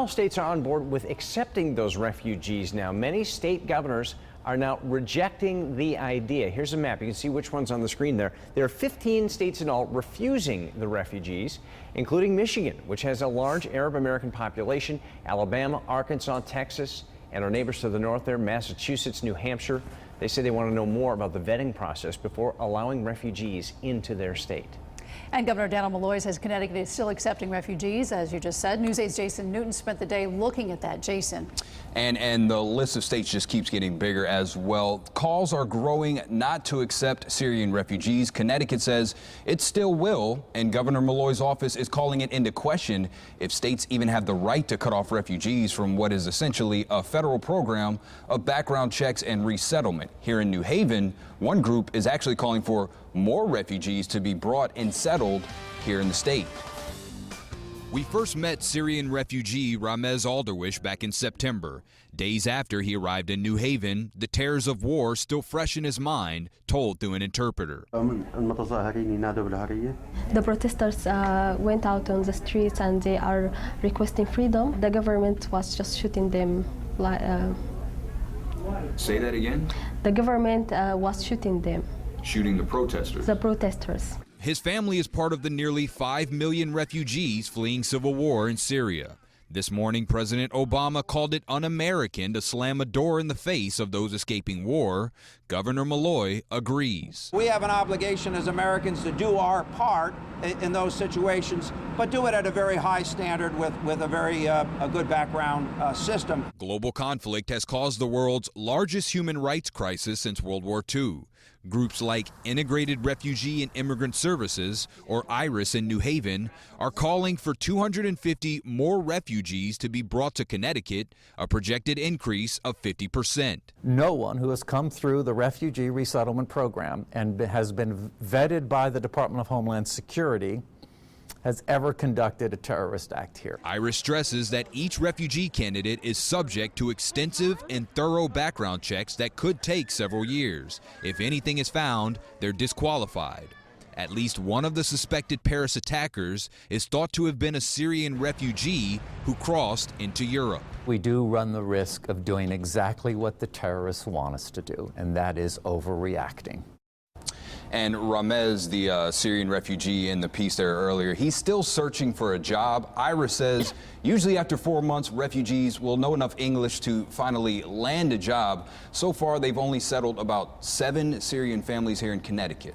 all states are on board with accepting those refugees now. Many state governors are now rejecting the idea. Here's a map. You can see which one's on the screen there. There are 15 states in all refusing the refugees, including Michigan, which has a large Arab American population, Alabama, Arkansas, Texas, and our neighbors to the north there, Massachusetts, New Hampshire. They say they want to know more about the vetting process before allowing refugees into their state. And Governor Daniel Malloy says Connecticut is still accepting refugees, as you just said. News 8's Jason Newton spent the day looking at that. Jason. And the list of states just keeps getting bigger as well. Calls are growing not to accept Syrian refugees. Connecticut says it still will, and Governor Malloy's office is calling it into question if states even have the right to cut off refugees from what is essentially a federal program of background checks and resettlement. Here in New Haven, one group is actually calling for more refugees to be brought and settled here in the state. We first met Syrian refugee Ramez Alderwish back in September. Days after he arrived in New Haven, the terrors of war still fresh in his mind, told through an interpreter. The protesters went out on the streets and they are requesting freedom. The government was just shooting them. Say that again? The government was shooting them. Shooting the protesters? The protesters. His family is part of the nearly 5 million refugees fleeing civil war in Syria. This morning, President Obama called it un-American to slam a door in the face of those escaping war. Governor Malloy agrees. We have an obligation as Americans to do our part in those situations, but do it at a very high standard with a very a good background system. Global conflict has caused the world's largest human rights crisis since World War II. Groups like Integrated Refugee and Immigrant Services, or IRIS in New Haven, are calling for 250 more refugees to be brought to Connecticut, a projected increase of 50%. No one who has come through the refugee resettlement program and has been vetted by the Department of Homeland Security has ever conducted a terrorist act here. IRIS stresses that each refugee candidate is subject to extensive and thorough background checks that could take several years. If anything is found, they're disqualified. At least one of the suspected Paris attackers is thought to have been a Syrian refugee who crossed into Europe. We do run the risk of doing exactly what the terrorists want us to do, and that is overreacting. And Ramez, the Syrian refugee in the piece there earlier, he's still searching for a job. Ira says usually after 4 months, refugees will know enough English to finally land a job. So far, they've only settled about 7 Syrian families here in Connecticut.